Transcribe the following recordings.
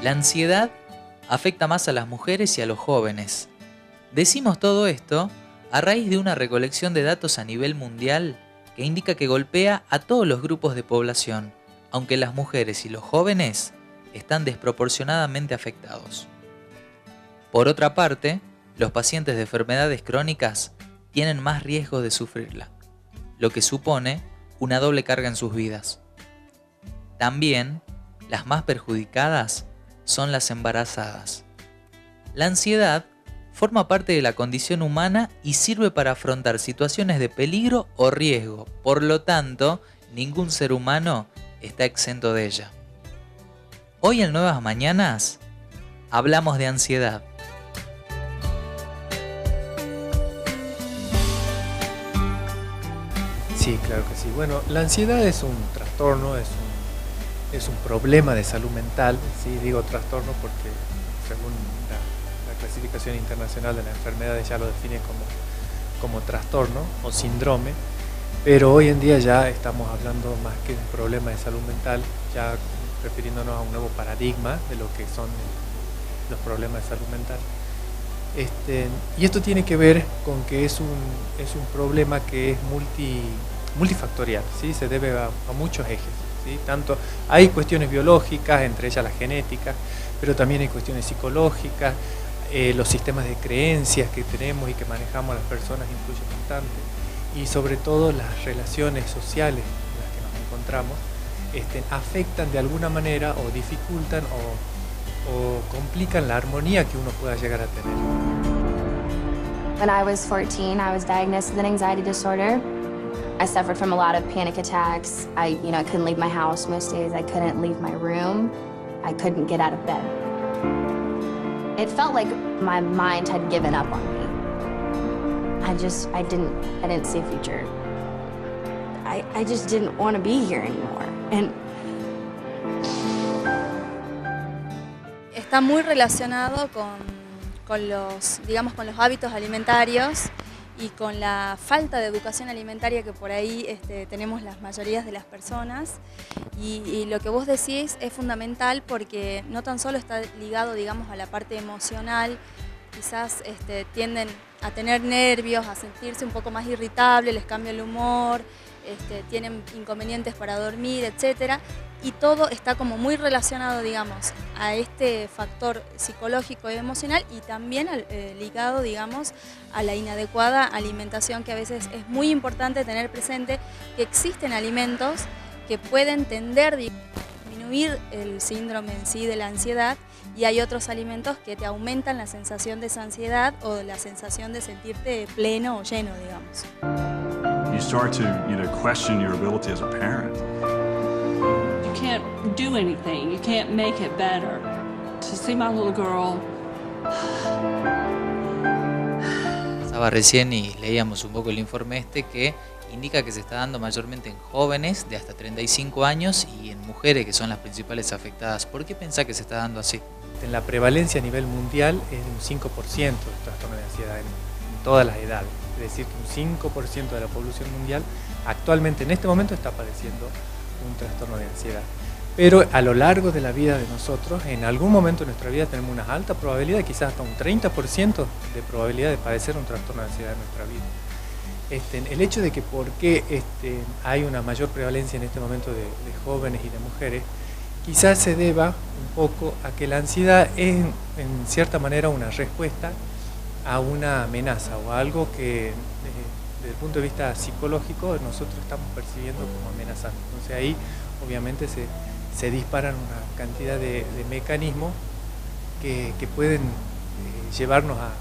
La ansiedad afecta más a las mujeres y a los jóvenes. Decimos todo esto a raíz de una recolección de datos a nivel mundial que indica que golpea a todos los grupos de población, aunque las mujeres y los jóvenes están desproporcionadamente afectados. Por otra parte, los pacientes de enfermedades crónicas tienen más riesgo de sufrirla, lo que supone una doble carga en sus vidas. También, las más perjudicadas son las embarazadas. La ansiedad forma parte de la condición humana y sirve para afrontar situaciones de peligro o riesgo. Por lo tanto, ningún ser humano está exento de ella. Hoy en Nuevas Mañanas hablamos de ansiedad. Sí, claro que sí. Bueno, la ansiedad es un trastorno, es un problema de salud mental. Sí, digo trastorno porque según la clasificación internacional de las enfermedades ya lo define como trastorno o síndrome, pero hoy en día ya estamos hablando más que de un problema de salud mental, ya refiriéndonos a un nuevo paradigma de lo que son los problemas de salud mental. Y esto tiene que ver con que es un problema que es multifactorial, ¿sí? Se debe a muchos ejes, ¿sí? Tanto hay cuestiones biológicas, entre ellas la genética, pero también hay cuestiones psicológicas, los sistemas de creencias que tenemos y que manejamos las personas influyen bastante, y sobre todo las relaciones sociales en las que nos encontramos afectan de alguna manera o dificultan o complican la armonía que uno pueda llegar a tener. When I was 14, I was diagnosed with an anxiety disorder. I suffered from a lot of panic attacks. I couldn't leave my house most days. I couldn't leave my room. I couldn't get out of bed. It felt like my mind had given up on me. I didn't see a future. I just didn't want to be here anymore. And está muy relacionado con los hábitos alimentarios y con la falta de educación alimentaria que por ahí tenemos las mayorías de las personas. Y lo que vos decís es fundamental porque no tan solo está ligado, a la parte emocional, quizás tienden a tener nervios, a sentirse un poco más irritables, les cambia el humor, tienen inconvenientes para dormir, etc. Y todo está como muy relacionado, a este factor psicológico y emocional y también ligado, a la inadecuada alimentación, que a veces es muy importante tener presente que existen alimentos que pueden tender a disminuir el síndrome en sí de la ansiedad y hay otros alimentos que te aumentan la sensación de esa ansiedad o la sensación de sentirte pleno o lleno, You start to, question your ability as a parent. You can't do anything. You can't make it better. To see my little girl. Estaba recién y leíamos un poco el informe que indica que se está dando mayormente en jóvenes de hasta 35 años y en mujeres que son las principales afectadas. ¿Por qué pensás que se está dando así? En la prevalencia a nivel mundial es de un 5% de trastorno de ansiedad en todas las edades. Es decir, que un 5% de la población mundial actualmente en este momento está padeciendo un trastorno de ansiedad. Pero a lo largo de la vida de nosotros, en algún momento de nuestra vida tenemos una alta probabilidad, quizás hasta un 30% de probabilidad de padecer un trastorno de ansiedad en nuestra vida. El hecho de que por qué hay una mayor prevalencia en este momento de jóvenes y de mujeres, quizás se deba un poco a que la ansiedad es en cierta manera una respuesta a una amenaza o a algo que desde el punto de vista psicológico nosotros estamos percibiendo como amenazante. Entonces ahí obviamente se disparan una cantidad de mecanismos que pueden llevarnos a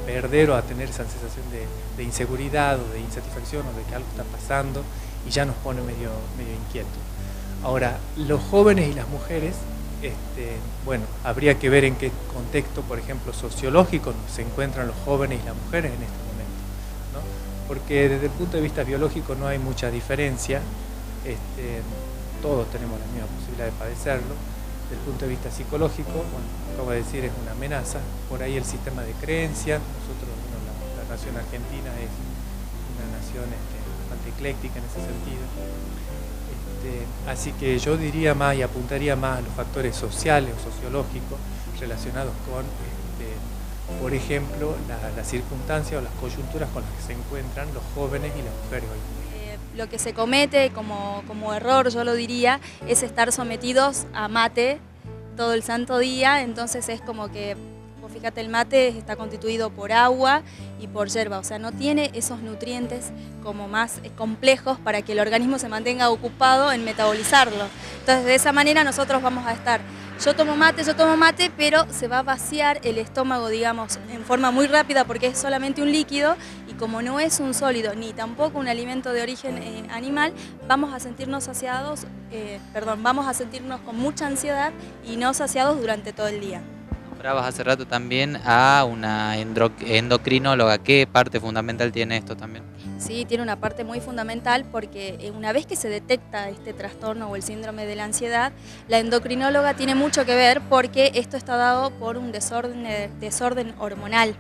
perder o a tener esa sensación de inseguridad o de insatisfacción o de que algo está pasando y ya nos pone medio inquietos. Ahora, los jóvenes y las mujeres, habría que ver en qué contexto, por ejemplo, sociológico se encuentran los jóvenes y las mujeres en este momento, ¿no? Porque desde el punto de vista biológico no hay mucha diferencia, todos tenemos la misma posibilidad de padecerlo. Desde el punto de vista psicológico, acabo de decir, es una amenaza. Por ahí el sistema de creencias, nosotros, la nación argentina es una nación bastante ecléctica en ese sentido. Así que yo diría más y apuntaría más a los factores sociales o sociológicos relacionados con, por ejemplo, las circunstancias o las coyunturas con las que se encuentran los jóvenes y las mujeres hoy. Lo que se comete como error, yo lo diría, es estar sometidos a mate todo el santo día. Entonces es como que, vos fíjate, el mate está constituido por agua y por yerba, o sea, no tiene esos nutrientes como más complejos para que el organismo se mantenga ocupado en metabolizarlo. Entonces de esa manera nosotros vamos a estar, yo tomo mate, pero se va a vaciar el estómago, digamos, en forma muy rápida porque es solamente un líquido, y como no es un sólido ni tampoco un alimento de origen animal, vamos a sentirnos vamos a sentirnos con mucha ansiedad y no saciados durante todo el día. Nombrabas hace rato también a una endocrinóloga. ¿Qué parte fundamental tiene esto también? Sí, tiene una parte muy fundamental porque una vez que se detecta este trastorno o el síndrome de la ansiedad, la endocrinóloga tiene mucho que ver porque esto está dado por un desorden hormonal.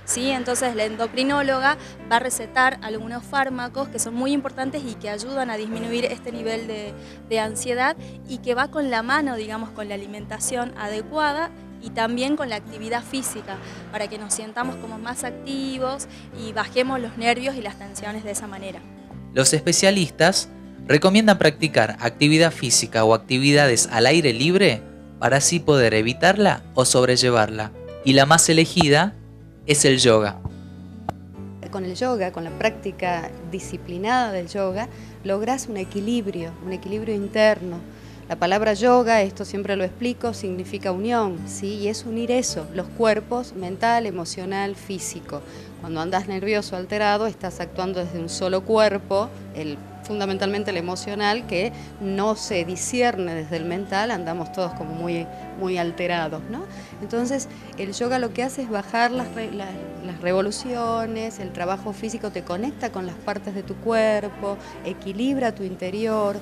¿Sí? Entonces la endocrinóloga va a recetar algunos fármacos que son muy importantes y que ayudan a disminuir este nivel de ansiedad, y que va con la mano, digamos, con la alimentación adecuada y también con la actividad física, para que nos sientamos como más activos y bajemos los nervios y las tensiones de esa manera. Los especialistas recomiendan practicar actividad física o actividades al aire libre para así poder evitarla o sobrellevarla, y la más elegida es el yoga. Con el yoga, con la práctica disciplinada del yoga, lográs un equilibrio interno. La palabra yoga, esto siempre lo explico, significa unión, ¿sí? Y es unir eso, los cuerpos, mental, emocional, físico. Cuando andas nervioso, alterado, estás actuando desde un solo cuerpo, fundamentalmente el emocional, que no se discierne desde el mental, andamos todos como muy alterados, ¿no? Entonces, el yoga lo que hace es bajar las revoluciones, el trabajo físico te conecta con las partes de tu cuerpo, equilibra tu interior,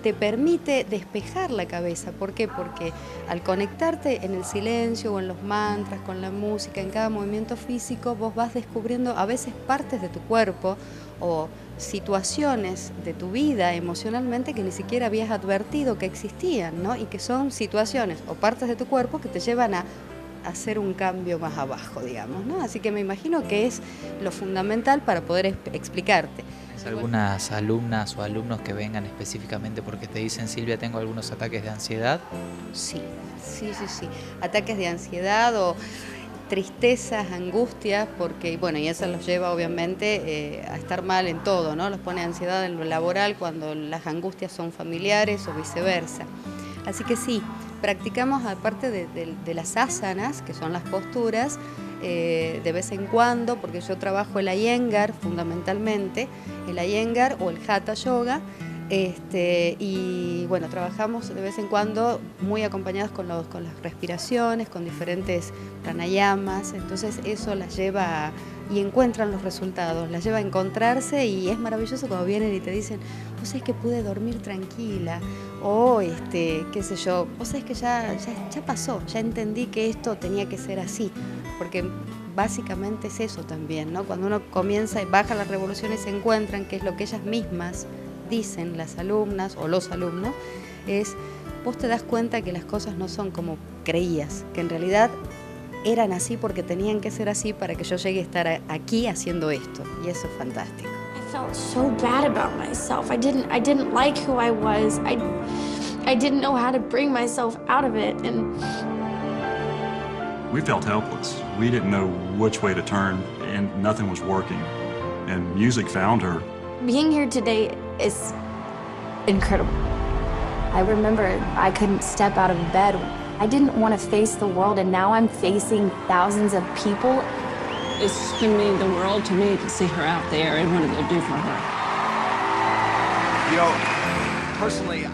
te permite despejar la cabeza. ¿Por qué? Porque al conectarte en el silencio o en los mantras, con la música, en cada movimiento físico, vos vas descubriendo a veces partes de tu cuerpo o situaciones de tu vida emocionalmente que ni siquiera habías advertido que existían, ¿no? Y que son situaciones o partes de tu cuerpo que te llevan a hacer un cambio más abajo, digamos, ¿no? Así que me imagino que es lo fundamental para poder explicarte. ¿Algunas alumnas o alumnos que vengan específicamente porque te dicen, Silvia, tengo algunos ataques de ansiedad? Sí. Ataques de ansiedad o tristezas, angustias, porque, bueno, y eso los lleva obviamente a estar mal en todo, ¿no? Los pone ansiedad en lo laboral cuando las angustias son familiares o viceversa. Así que sí, practicamos aparte de las asanas, que son las posturas, de vez en cuando, porque yo trabajo el Iyengar fundamentalmente, el Iyengar o el Hatha Yoga, y bueno, trabajamos de vez en cuando muy acompañados con las respiraciones, con diferentes pranayamas. Entonces eso las lleva y encuentran los resultados, las lleva a encontrarse, y es maravilloso cuando vienen y te dicen, vos sabés que pude dormir tranquila, o qué sé yo, vos sabés que ya pasó, ya entendí que esto tenía que ser así, porque básicamente es eso también, ¿no? Cuando uno comienza y baja las revoluciones, se encuentran que es lo que ellas mismas dicen, las alumnas o los alumnos, es vos te das cuenta que las cosas no son como creías, que en realidad eran así porque tenían que ser así para que yo llegue a estar aquí haciendo esto, y eso es fantástico. I felt so bad about myself. I didn't like who I was. I didn't know how to bring myself out of it, and We felt helpless. We didn't know which way to turn, and nothing was working. And music found her. being here today is incredible. I remember I couldn't step out of bed. I didn't want to face the world, and now I'm facing thousands of people. It's going to mean the world to me to see her out there and what it'll do for her. You know, personally,